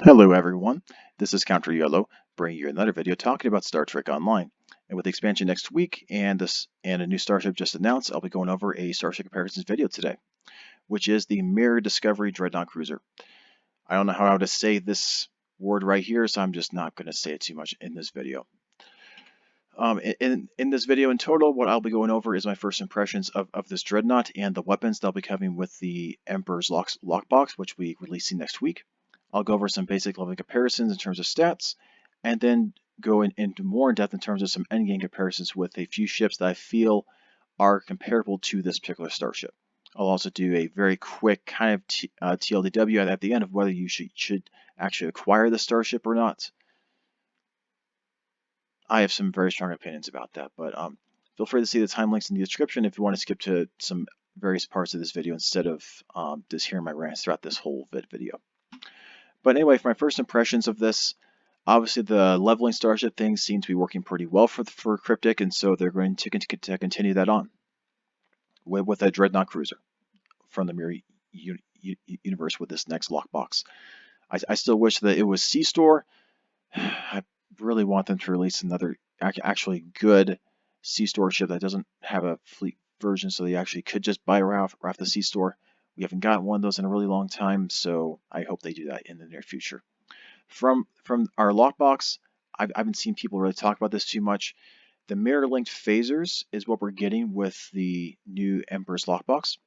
Hello everyone, this is CounterYolo, bringing you another video talking about Star Trek Online. And with the expansion next week and a new Starship just announced, I'll be going over a Starship Comparisons video today, which is the Mirror Discovery Dreadnought Cruiser. I don't know how to say this word right here, so I'm just not going to say it too much in this video. In this video in total, what I'll be going over is my first impressions of this Dreadnought and the weapons they'll be coming with the Emperor's Lockbox, which we'll be releasing next week. I'll go over some basic level comparisons in terms of stats, and then go into more in depth in terms of some endgame comparisons with a few ships that I feel are comparable to this particular starship. I'll also do a very quick kind of TLDW at the end of whether you should actually acquire the starship or not. I have some very strong opinions about that, but feel free to see the time links in the description if you want to skip to some various parts of this video instead of just hearing my rants throughout this whole video. But anyway, for my first impressions of this, obviously the leveling starship thing seems to be working pretty well for Cryptic, and so they're going to continue that on with a Dreadnought Cruiser from the Mirror universe with this next lockbox. I still wish that it was C-Store. I really want them to release another actually good C-Store ship that doesn't have a fleet version, so they actually could just buy off the C-Store. We haven't gotten one of those in a really long time, so I hope they do that in the near future. From our lockbox, I haven't seen people really talk about this too much. The mirror-linked phasers is what we're getting with the new Emperor's lockbox.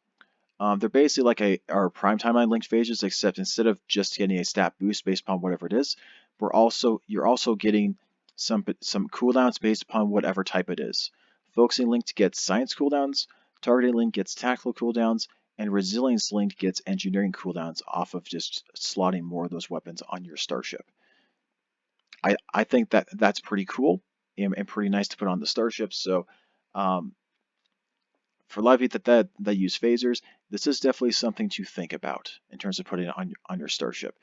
They're basically like our prime timeline linked phasers, except instead of just getting a stat boost based upon whatever it is, you're also getting some cooldowns based upon whatever type it is. Focusing linked gets science cooldowns, targeting link gets tactical cooldowns, and resilience linked gets engineering cooldowns off of just slotting more of those weapons on your starship. I think that's pretty cool and pretty nice to put on the starship. So for a lot of you that use phasers, this is definitely something to think about in terms of putting it on your starship.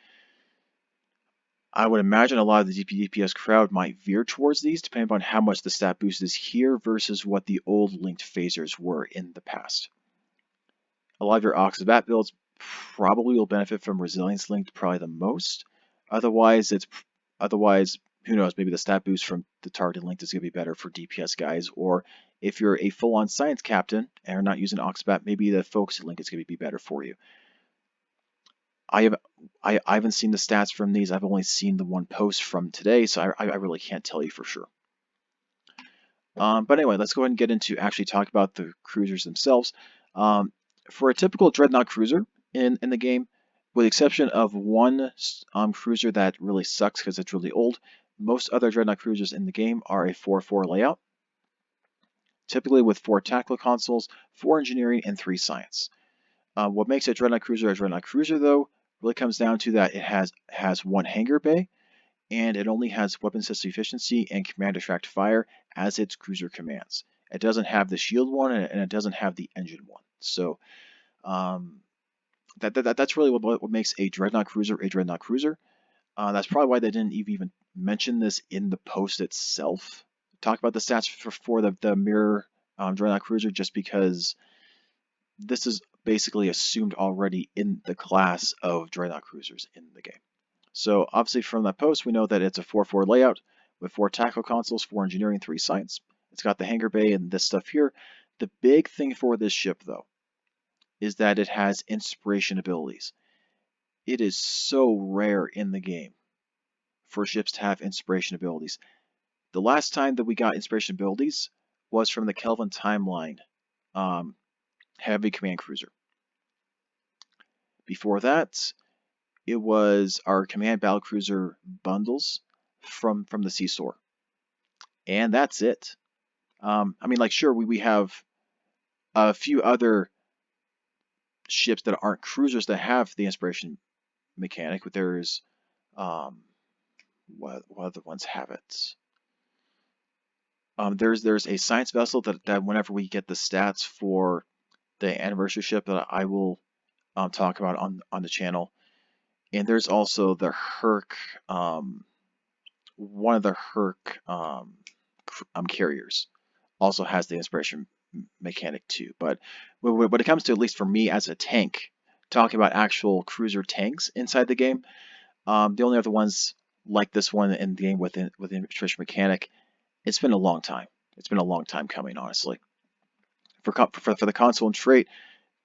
I would imagine a lot of the DPS crowd might veer towards these, depending on how much the stat boost is here versus what the old linked phasers were in the past. A lot of your Oxabat builds probably will benefit from resilience linked probably the most. Otherwise, who knows, maybe the stat boost from the targeting link is going to be better for DPS guys, or if you're a full-on science captain and are not using Oxabat, maybe the focusing link is going to be better for you. I haven't seen the stats from these. I've only seen the one post from today, so I really can't tell you for sure. But anyway, let's go ahead and get into actually talk about the cruisers themselves. For a typical Dreadnought cruiser in the game, with the exception of one cruiser that really sucks because it's really old, most other Dreadnought cruisers in the game are a 4-4 layout, typically with 4 tactical consoles, 4 engineering, and 3 science. What makes a Dreadnought cruiser, though, really comes down to that it has 1 hangar bay, and it only has weapon system efficiency and command distract fire as its cruiser commands. It doesn't have the shield one, and it doesn't have the engine one. So that's really what makes a Dreadnought cruiser a Dreadnought cruiser. That's probably why they didn't even mention this in the post itself. Talk about the stats for the Mirror Dreadnought cruiser, just because this is basically assumed already in the class of Dreadnought cruisers in the game. So obviously from that post, we know that it's a 4-4 layout with 4 tactical consoles, 4 engineering, 3 science. It's got the hangar bay and this stuff here. The big thing for this ship, though, is that it has inspiration abilities. It is so rare in the game for ships to have inspiration abilities. The last time that we got inspiration abilities was from the Kelvin Timeline Heavy Command Cruiser. Before that, it was our Command Battlecruiser bundles from the C-Store. And that's it. I mean, like, sure, we have a few other ships that aren't cruisers that have the inspiration mechanic, but there's what other ones have it? There's a science vessel that whenever we get the stats for the anniversary ship that I will talk about on the channel, and there's also the Herc, one of the Herc carriers also has the inspiration mechanic too. But when it comes to, at least for me as a tank, talking about actual cruiser tanks inside the game, The only other ones like this one in the game with Trish Mechanic, it's been a long time. It's been a long time coming, honestly. For the console and trait,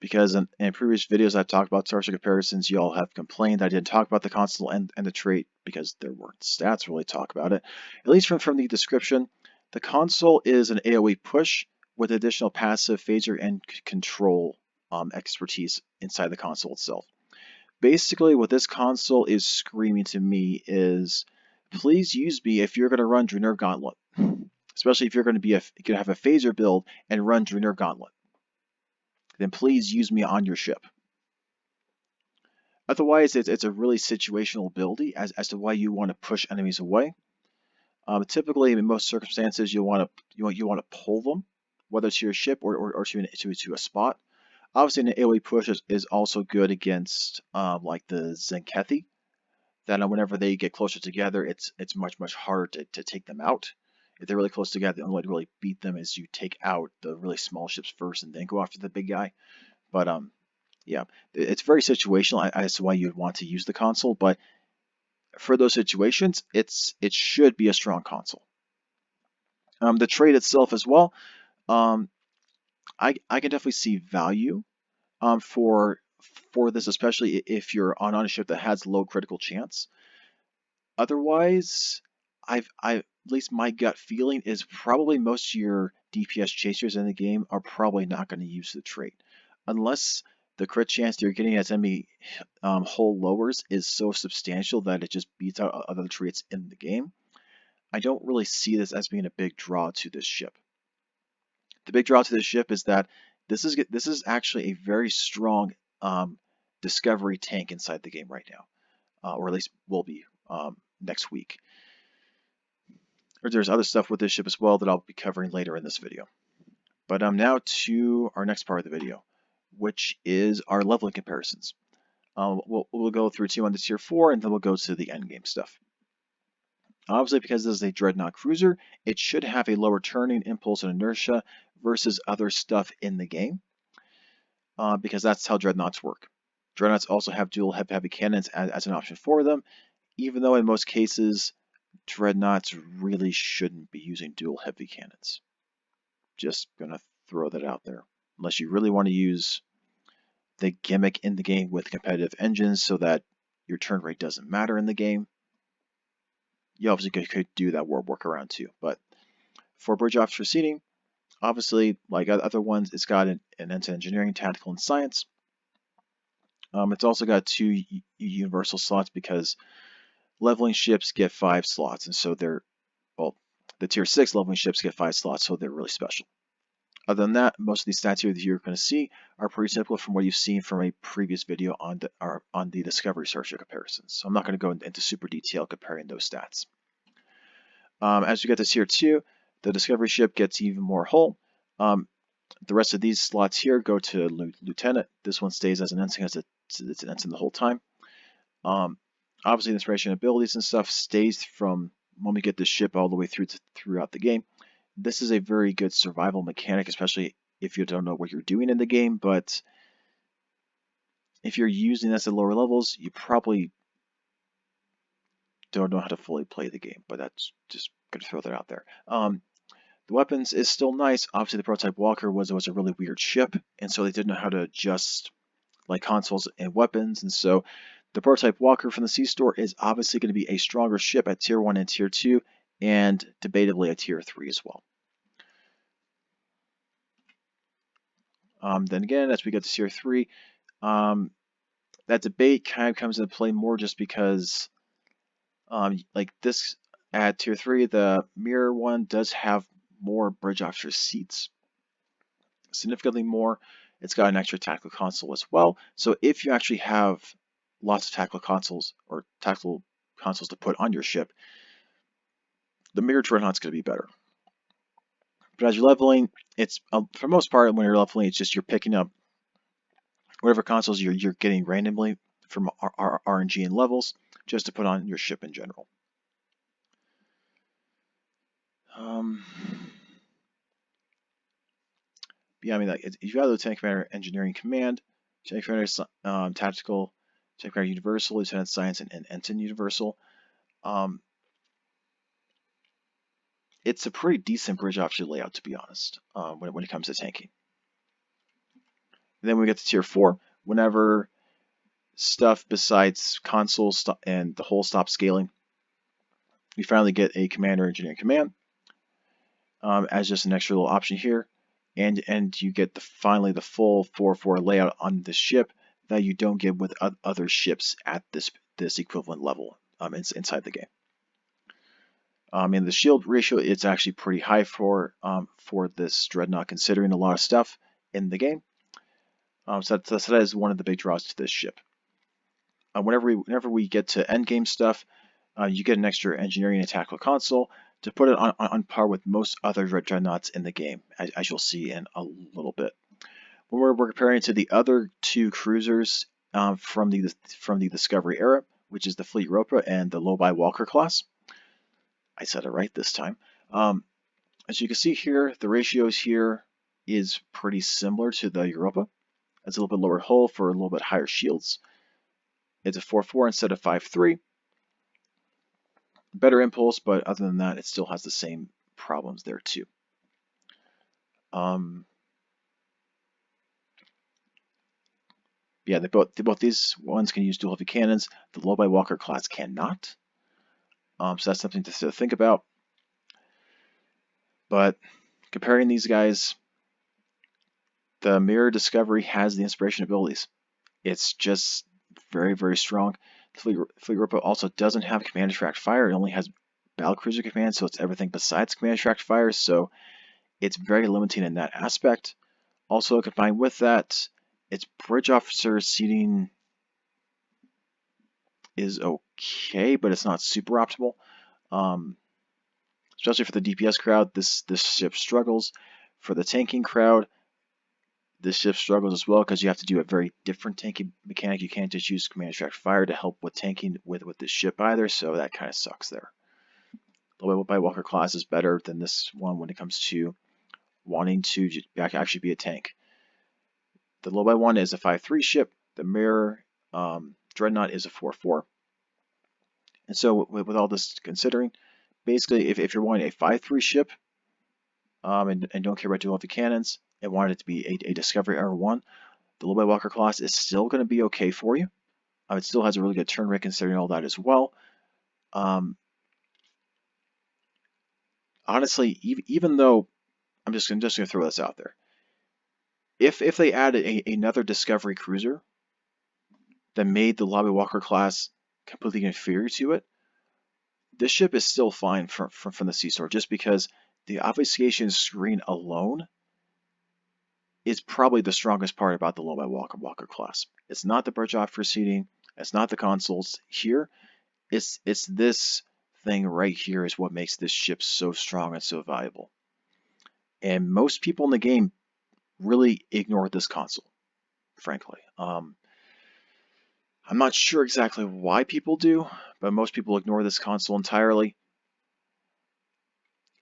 because in previous videos I've talked about Starship comparisons, you all have complained that I didn't talk about the console and the trait because there weren't stats really talk about it. At least from the description, the console is an AoE push with additional passive phaser and control expertise inside the console itself. Basically, what this console is screaming to me is, please use me if you're going to run Draenor Gauntlet. Especially if you're going to have a phaser build and run Draenor Gauntlet. Then please use me on your ship. Otherwise, it's a really situational ability as to why you want to push enemies away. Typically, in most circumstances, you want to pull them, whether to your ship or to a spot. Obviously, an AoE push is also good against like the Zenkethi. That whenever they get closer together, it's much harder to take them out. If they're really close together, the only way to really beat them is you take out the really small ships first and then go after the big guy. But yeah, it's very situational as to why you'd want to use the console, but for those situations, it should be a strong console. The trade itself as well, I can definitely see value for this, especially if you're on a ship that has low critical chance. Otherwise, at least my gut feeling is probably most of your DPS chasers in the game are probably not going to use the trait, unless the crit chance you're getting as enemy hull lowers is so substantial that it just beats out other traits in the game. I don't really see this as being a big draw to this ship. The big draw to this ship is that this is actually a very strong discovery tank inside the game right now, or at least will be next week. Or there's other stuff with this ship as well that I'll be covering later in this video. But now to our next part of the video, which is our leveling comparisons. We'll go through 2 on the tier 4, and then we'll go to the endgame stuff. Obviously, because this is a Dreadnought Cruiser, it should have a lower turning, impulse, and inertia versus other stuff in the game, because that's how Dreadnoughts work. Dreadnoughts also have dual heavy cannons as an option for them, even though in most cases, Dreadnoughts really shouldn't be using dual heavy cannons. Just gonna throw that out there. Unless you really want to use the gimmick in the game with competitive engines so that your turn rate doesn't matter in the game, you obviously could do that workaround too. But for bridge officer seating, obviously, like other ones, it's got an into engineering, tactical, and science. It's also got 2 universal slots because leveling ships get 5 slots, and so they're, well, the tier 6 leveling ships get 5 slots, so they're really special. Other than that, most of these stats here that you're going to see are pretty typical from what you've seen from a previous video on the Discovery Starship comparisons. So I'm not going to go into super detail comparing those stats. As we get to tier 2, the Discovery ship gets even more hull. The rest of these slots here go to Lieutenant. This one stays as an ensign, it's an ensign the whole time. Obviously, the inspiration abilities and stuff stays from when we get the ship all the way throughout the game. This is a very good survival mechanic, especially if you don't know what you're doing in the game, but if you're using this at lower levels, you probably don't know how to fully play the game, but that's just going to throw that out there. The weapons is still nice. Obviously, the prototype Walker was a really weird ship, and so they didn't know how to adjust like consoles and weapons, and so the prototype Walker from the C store is obviously going to be a stronger ship at tier 1 and tier 2, and debatably at tier 3 as well. Then again, as we get to tier 3, that debate kind of comes into play more just because, like this at tier 3, the Mirror one does have more bridge officer seats, significantly more. It's got an extra tactical console as well. So if you actually have lots of tactical consoles to put on your ship, the Mirror Dreadnought's going to be better. But as you're leveling, it's for the most part when you're leveling, it's just you're picking up whatever consoles you're getting randomly from our RNG and levels just to put on your ship in general. Yeah, I mean, like, if you have Lieutenant Commander Engineering Command, Lieutenant Commander Tactical, Type Commander Universal, Lieutenant Science, and Ensign Universal. It's a pretty decent bridge option layout, to be honest, when it comes to tanking. And then we get to Tier 4. Whenever stuff besides consoles and the whole stop scaling, we finally get a Commander Engineering Command as just an extra little option here. And you get finally the full 4-4 layout on the ship that you don't get with other ships at this equivalent level inside the game. And the shield ratio, it's actually pretty high for this Dreadnought, considering a lot of stuff in the game. So that is one of the big draws to this ship. Whenever we get to endgame stuff, you get an extra engineering and tactical console to put it on par with most other Dreadnoughts in the game, as you'll see in a little bit. When we're comparing it to the other two cruisers from the Discovery era, which is the Fleet Europa and the Lobi Walker class, I said it right this time. As you can see here, the ratios here is pretty similar to the Europa. It's a little bit lower hull for a little bit higher shields. It's a 4-4 instead of 5-3. Better impulse, but other than that, it still has the same problems there too. Yeah, both these ones can use dual heavy cannons. The Lobi Walker class cannot. So that's something to think about. But comparing these guys, the Mirror Discovery has the inspiration abilities. It's just very, very strong. Fleet Europa also doesn't have command tracked fire. It only has battlecruiser command, so it's everything besides command tracked fire. So it's very limiting in that aspect. Also, combined with that, its bridge officer seating is okay, but it's not super optimal. Especially for the DPS crowd, this ship struggles. For the tanking crowd, this ship struggles as well because you have to do a very different tanking mechanic. You can't just use command tracked fire to help with tanking with this ship either, so that kind of sucks there. The Lobi Walker class is better than this one when it comes to wanting to actually be a tank. The Lobi one is a 5-3 ship. The Mirror Dreadnought is a 4-4. And so with all this considering, basically if you're wanting a 5-3 ship and don't care about dual heavy cannons and want it to be a Discovery Era 1, the Lobi Walker class is still going to be okay for you. It still has a really good turn rate considering all that as well. Honestly, even though I'm just going to throw this out there, if they added another Discovery Cruiser that made the Lobi Walker class completely inferior to it, this ship is still fine from the C-Store, just because the obfuscation screen alone is probably the strongest part about the Lobi Walker class. It's not the bridge officer seating, it's not the consoles here, it's this thing right here is what makes this ship so strong and so valuable. And most people in the game really ignore this console, frankly. I'm not sure exactly why people do, but most people ignore this console entirely.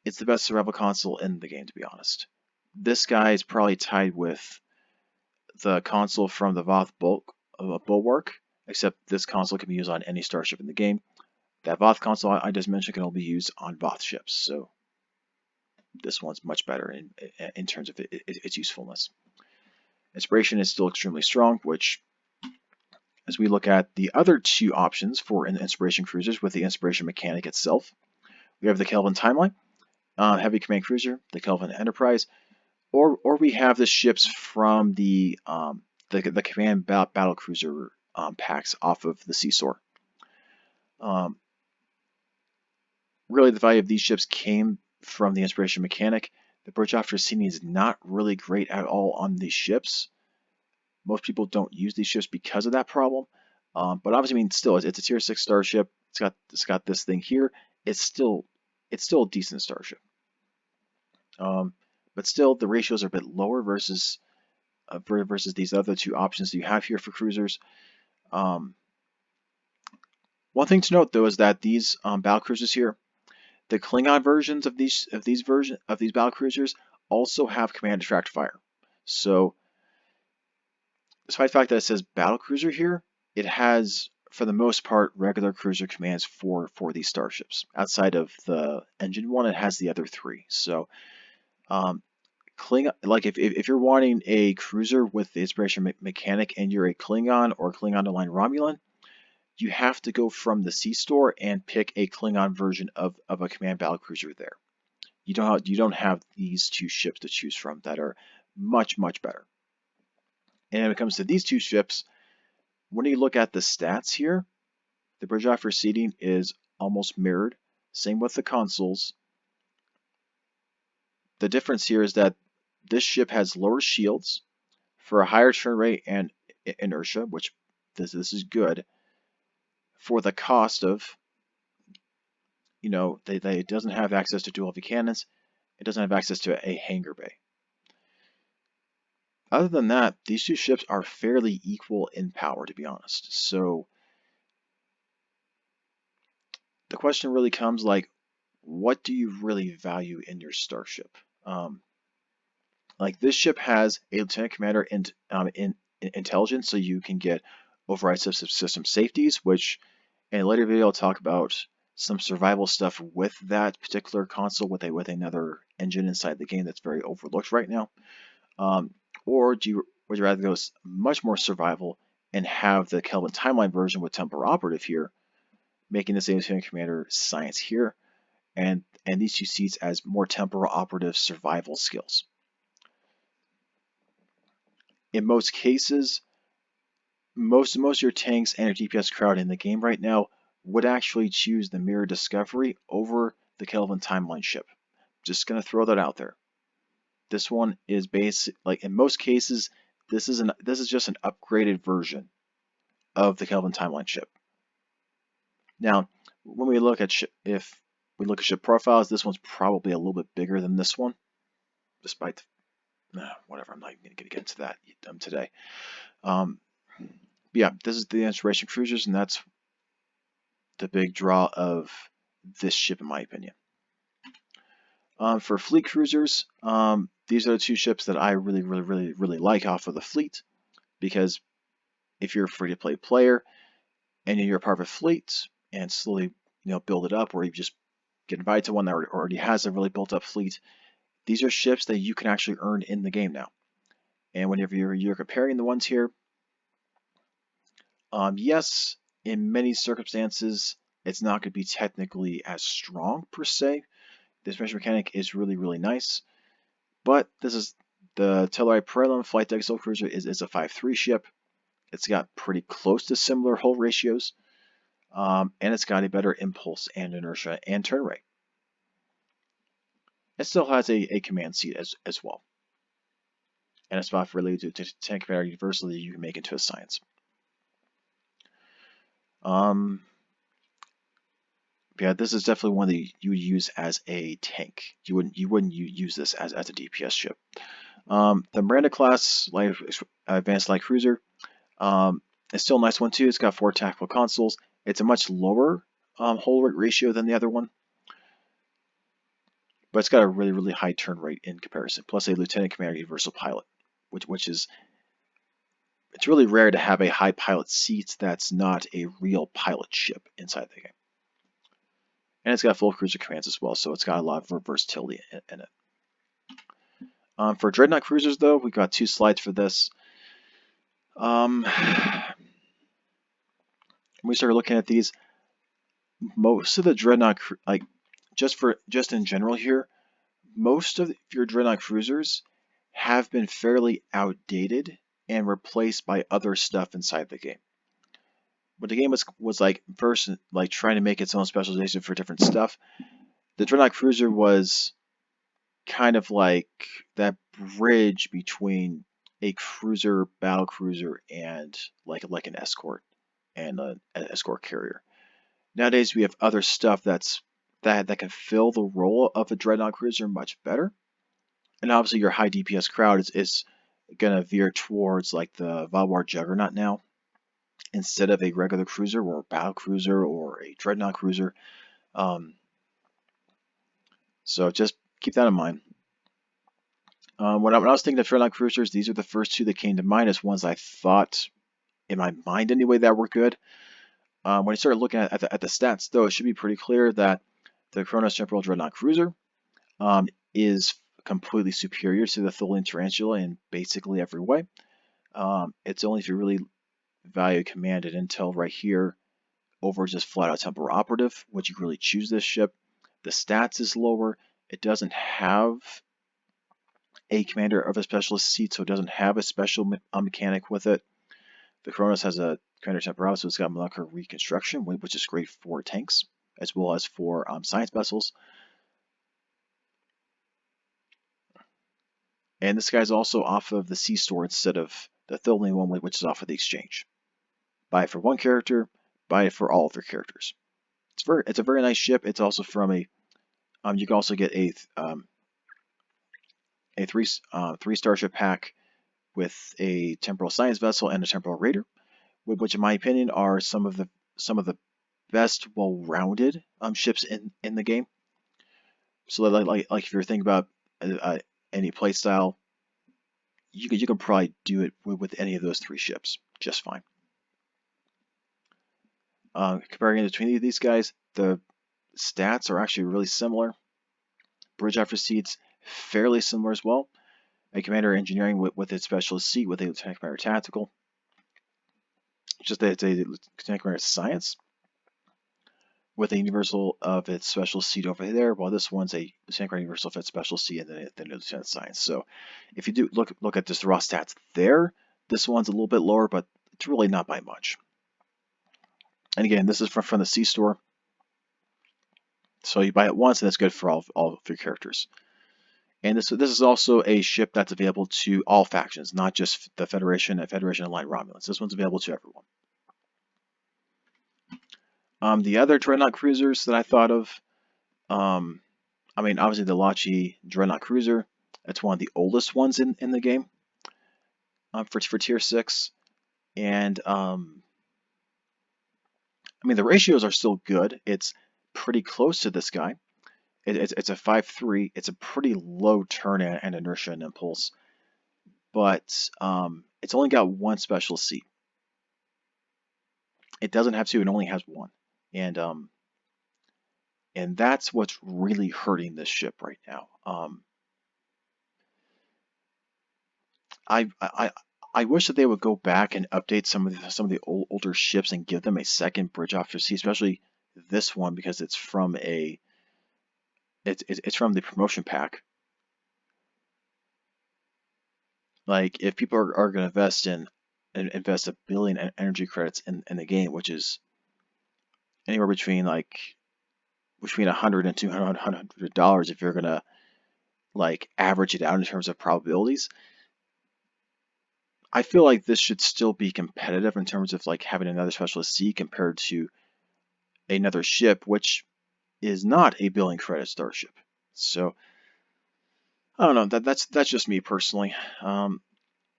It's the best survival console in the game, to be honest. This guy is probably tied with the console from the Voth Bulwark, except this console can be used on any starship in the game. That Voth console I just mentioned can only be used on Voth ships, so this one's much better in terms of its usefulness. Inspiration is still extremely strong, which, as we look at the other two options for inspiration cruisers with the inspiration mechanic itself, we have the Kelvin Timeline, Heavy Command Cruiser, the Kelvin Enterprise, or we have the ships from the Command Battle Cruiser packs off of the C-Store. Really, the value of these ships came from the inspiration mechanic. The bridge officer seating is not really great at all on these ships. Most people don't use these ships because of that problem. But obviously, I mean, still, it's a Tier 6 starship. It's got this thing here. It's still a decent starship. But still, the ratios are a bit lower versus these other two options that you have here for cruisers. One thing to note, though, is that these battle cruisers here, the Klingon versions of these battle cruisers also have command tracked fire. So, despite the fact that it says battle cruiser here, it has, for the most part, regular cruiser commands for these starships. Outside of the engine one, it has the other three. So, Klingon, like if you're wanting a cruiser with the inspiration mechanic and you're a Klingon or Klingon aligned Romulan, you have to go from the C store and pick a Klingon version of a command battle cruiser there. You don't have these two ships to choose from that are much better. And when it comes to these two ships, when you look at the stats here, the bridge off seating is almost mirrored. Same with the consoles. The difference here is that this ship has lower shields for a higher turn rate and inertia, which this is good for the cost of, it doesn't have access to dual heavy cannons. It doesn't have access to a hangar bay. Other than that, these two ships are fairly equal in power, to be honest. So the question really comes like, what do you really value in your starship? Like this ship has a lieutenant commander in intelligence, so you can get override system safeties, which in a later video I'll talk about some survival stuff with that particular console with another engine inside the game that's very overlooked right now. Or would you rather go much more survival and have the Kelvin timeline version with temporal operative here, making the same lieutenant commander science here, and these two seats as more temporal operative survival skills. In most cases, most of your tanks and your DPS crowd in the game right now would actually choose the Mirror Discovery over the Kelvin timeline ship. Just gonna throw that out there. This one is like in most cases, this is just an upgraded version of the Kelvin timeline ship. Now, when we look at if we look at ship profiles, this one's probably a little bit bigger than this one, despite whatever. I'm not even gonna get into that today. Yeah, this is the Inspiration Cruisers, and that's the big draw of this ship, in my opinion. For fleet cruisers, these are the two ships that I really like off of the fleet, because if you're a free-to-play player and you're a part of a fleet and slowly build it up, or you just get invited to one that already has a really built-up fleet, these are ships that you can actually earn in the game now. And whenever you're comparing the ones here, yes, in many circumstances, it's not going to be technically as strong per se. This measure mechanic is really nice, but this is the Telluride Parallel Flight Deck Soul Cruiser is a 5.3 ship. It's got pretty close to similar hull ratios, and it's got a better impulse and inertia and turn rate. It still has a command seat as well, and a spot related to tank commander universally you can make into a science. Yeah, this is definitely one that you would use as a tank. You wouldn't use this as a DPS ship. The Miranda class advanced light cruiser, it's still a nice one too. It's got 4 tactical consoles. It's a much lower hull rate ratio than the other one, but it's got a really high turn rate in comparison. Plus a lieutenant commander universal pilot, which is, it's really rare to have a high pilot seat that's not a real pilot ship inside the game. And it's got full cruiser commands as well, so it's got a lot of versatility in it. For Dreadnought Cruisers, though, we got 2 slides for this. When we started looking at these, most of the Dreadnought, just in general here, most of your Dreadnought Cruisers have been fairly outdated and replaced by other stuff inside the game. When the game was first trying to make its own specialization for different stuff, the Dreadnought Cruiser was kind of like that bridge between a cruiser, battle cruiser, and like an escort and an escort carrier. Nowadays we have other stuff that can fill the role of a Dreadnought Cruiser much better, and obviously your high DPS crowd is gonna veer towards like the Valwar Juggernaut now, instead of a regular cruiser or a battle cruiser or a Dreadnought Cruiser. So just keep that in mind. When I was thinking of Dreadnought Cruisers, these are the first 2 that came to mind as ones I thought in my mind anyway, that were good. When I started looking at the stats, though, it should be pretty clear that the Kronos Temporal Dreadnought Cruiser is completely superior to the Tholian Tarantula in basically every way. It's only if you really value command and intel right here over just flat-out temporal operative would you really choose this ship. The stats is lower. It doesn't have a commander of a specialist seat, so it doesn't have a special mechanic with it. The Kronos has a commander temporal, so it's got molecular reconstruction, which is great for tanks as well as for science vessels. And this guy's also off of the C store instead of the Tholian one, which is off of the exchange. Buy it for one character, buy it for all of their characters. It's a very nice ship. It's also from a you can also get a three Starship pack with a temporal science vessel and a temporal raider, which in my opinion are some of the best well-rounded ships in the game. So like if you're thinking about any playstyle, you can probably do it with any of those three ships just fine. Comparing between these guys, the stats are actually really similar. Bridge after seats, fairly similar as well. A commander engineering with its specialist seat with a lieutenant commander tactical. Just that it's a lieutenant commander science with a universal of its special seat over there, while this one's a lieutenant commander universal of its special seat and then a lieutenant science. So if you do look at just the raw stats there, this one's a little bit lower, but it's really not by much. And again, this is from the C store. So you buy it once, and that's good for all of your characters. And this is also a ship that's available to all factions, not just the Federation and Federation Aligned Romulans. This one's available to everyone. The other Dreadnought Cruisers that I thought of, I mean, obviously the Lachi Dreadnought Cruiser. That's one of the oldest ones in the game for Tier 6. And, I mean, the ratios are still good. It's pretty close to this guy. It's a 5-3. It's a pretty low turn and inertia and impulse, but it's only got one special seat. It doesn't have two; it only has one, and that's what's really hurting this ship right now. I wish that they would go back and update some of the older ships and give them a second bridge after seat, especially this one because it's from a it's from the promotion pack. Like if people are going to invest 1 billion energy credits in the game, which is anywhere between $100 and $200 if you're going to like average it out in terms of probabilities, I feel like this should still be competitive in terms of like having another specialist C compared to another ship, which is not a billion credit starship. So I don't know. That's just me personally. And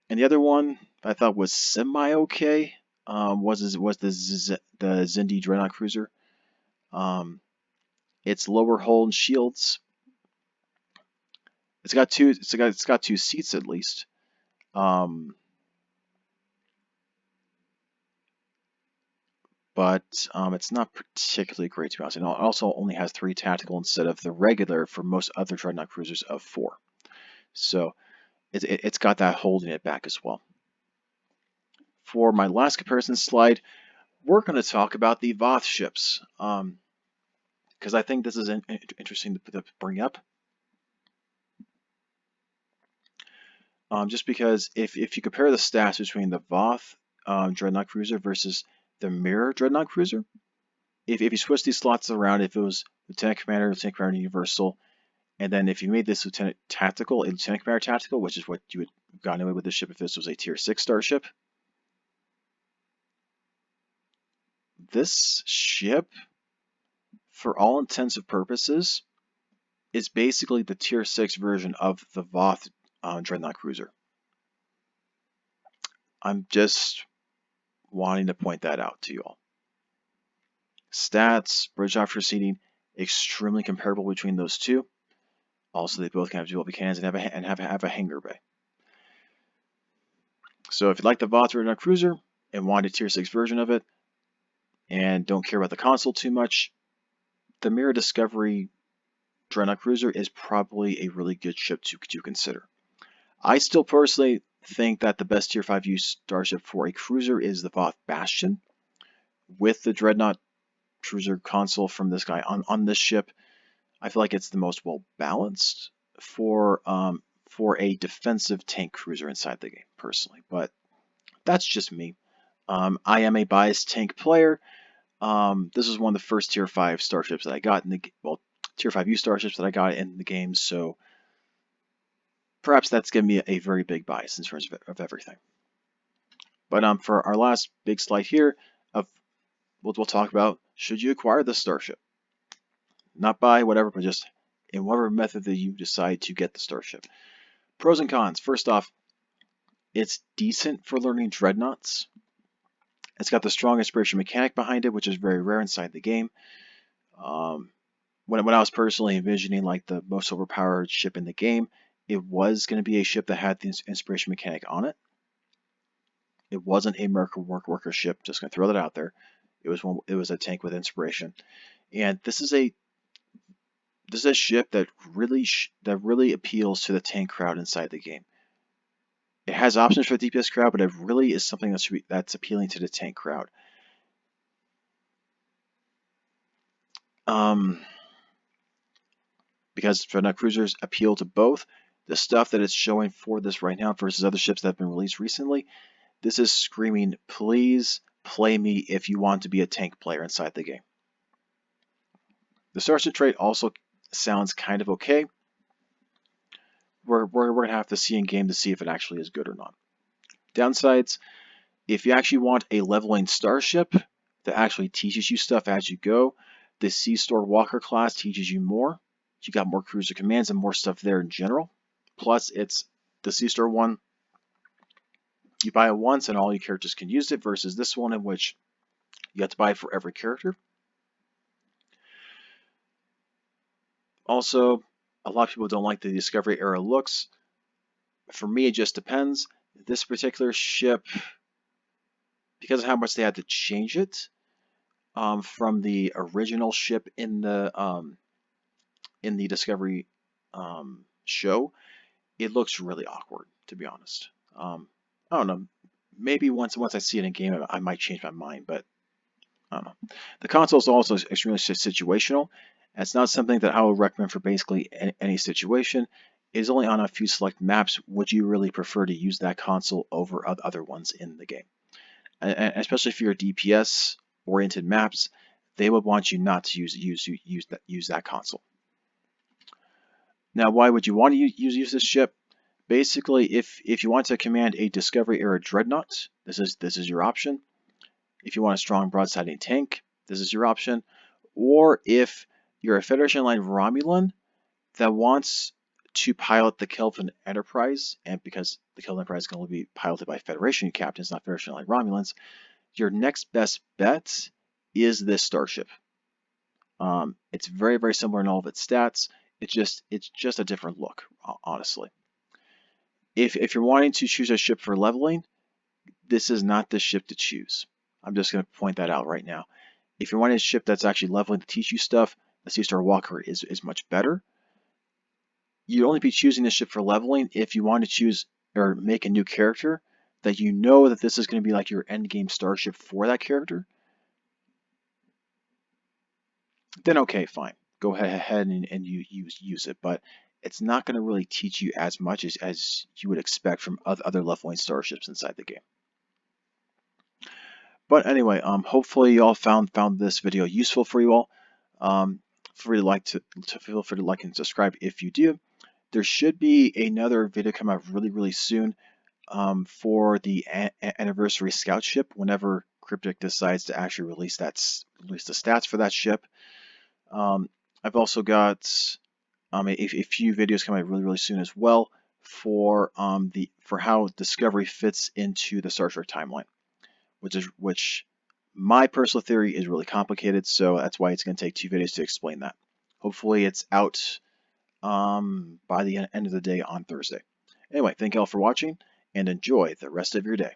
the other one I thought was semi okay. Was the Xindi Dreadnought Cruiser. It's lower hull and shields. It's got two seats at least. But it's not particularly great to be honest. It also only has 3 tactical instead of the regular for most other Dreadnought Cruisers of 4. So it's got that holding it back as well. For my last comparison slide, we're going to talk about the Voth ships. Because I think this is interesting to bring up. Just because if you compare the stats between the Voth Dreadnought Cruiser versus the Mirror Dreadnought Cruiser, if you switch these slots around, if it was Lieutenant Commander Universal, and then if you made this Lieutenant Commander Tactical, which is what you would have gotten away with this ship if this was a Tier 6 starship, this ship, for all intents and purposes, is basically the Tier 6 version of the Voth Dreadnought Cruiser. I'm just wanting to point that out to you all. Stats, bridge after seating, extremely comparable between those two. Also, they both can have dual cannons and have a hangar bay. So if you like the Voth Dreadnought Cruiser and want a tier 6 version of it and don't care about the console too much, the Mirror Discovery Dreadnought Cruiser is probably a really good ship to consider. I still personally think that the best tier 5U starship for a cruiser is the Voth Bastion. With the Dreadnought Cruiser console from this guy on this ship, I feel like it's the most well balanced for a defensive tank cruiser inside the game, personally. But that's just me. I am a biased tank player. This is one of the first tier 5 starships that I got in the tier 5U starships that I got in the game, so perhaps that's giving me a very big bias in terms of everything. But for our last big slide here, we'll talk about, should you acquire this starship? Not by whatever, but just in whatever method that you decide to get the starship. Pros and cons. First off, it's decent for learning dreadnoughts. It's got the strong inspiration mechanic behind it, which is very rare inside the game. When I was personally envisioning like the most overpowered ship in the game, it was going to be a ship that had the inspiration mechanic on it. It wasn't a Merc worker ship. Just going to throw that out there. It was a tank with inspiration, and this is a ship that really appeals to the tank crowd inside the game. It has options for the DPS crowd, but it really is something that's appealing to the tank crowd. Because Dreadnought Cruisers appeal to both. The stuff that it's showing for this right now versus other ships that have been released recently, this is screaming, please play me if you want to be a tank player inside the game. The Starship trait also sounds kind of okay. We're going to have to see in game to see if it actually is good or not. Downsides, if you actually want a leveling starship that actually teaches you stuff as you go, the C-Store Walker class teaches you more. You got more cruiser commands and more stuff there in general. Plus, it's the C-Store one. You buy it once and all your characters can use it, versus this one in which you have to buy it for every character. Also, a lot of people don't like the Discovery era looks. For me, it just depends. This particular ship, because of how much they had to change it from the original ship in the Discovery show, it looks really awkward, to be honest. I don't know. Maybe once I see it in game, I might change my mind, but I don't know. The console is also extremely situational. It's not something that I would recommend for basically any situation. It is only on a few select maps would you really prefer to use that console over other ones in the game. And especially if you're DPS-oriented maps, they would want you not to use that console. Now, why would you want to use this ship? Basically, if you want to command a Discovery era dreadnought, this is your option. If you want a strong broadsiding tank, this is your option. Or if you're a Federation line Romulan that wants to pilot the Kelvin Enterprise, and because the Kelvin Enterprise is going to be piloted by Federation captains, not Federation line Romulans, your next best bet is this starship. It's very, very similar in all of its stats. It's just a different look, honestly. If you're wanting to choose a ship for leveling, this is not the ship to choose. I'm just going to point that out right now. If you're wanting a ship that's actually leveling to teach you stuff, the C-Star Walker is much better. You'd only be choosing this ship for leveling if you want to choose or make a new character that you know that this is going to be like your endgame starship for that character. Then okay, fine. Go ahead and you use it, but it's not going to really teach you as much as you would expect from other leveling starships inside the game. But anyway, hopefully you all found this video useful for you all. Feel free to like and subscribe if you do. There should be another video come out really soon for the anniversary scout ship whenever Cryptic decides to actually release the stats for that ship. I've also got a few videos coming out really soon as well for how Discovery fits into the Star Trek timeline, which my personal theory is really complicated, so that's why it's going to take 2 videos to explain that. Hopefully it's out by the end of the day on Thursday. Anyway, thank you all for watching and enjoy the rest of your day.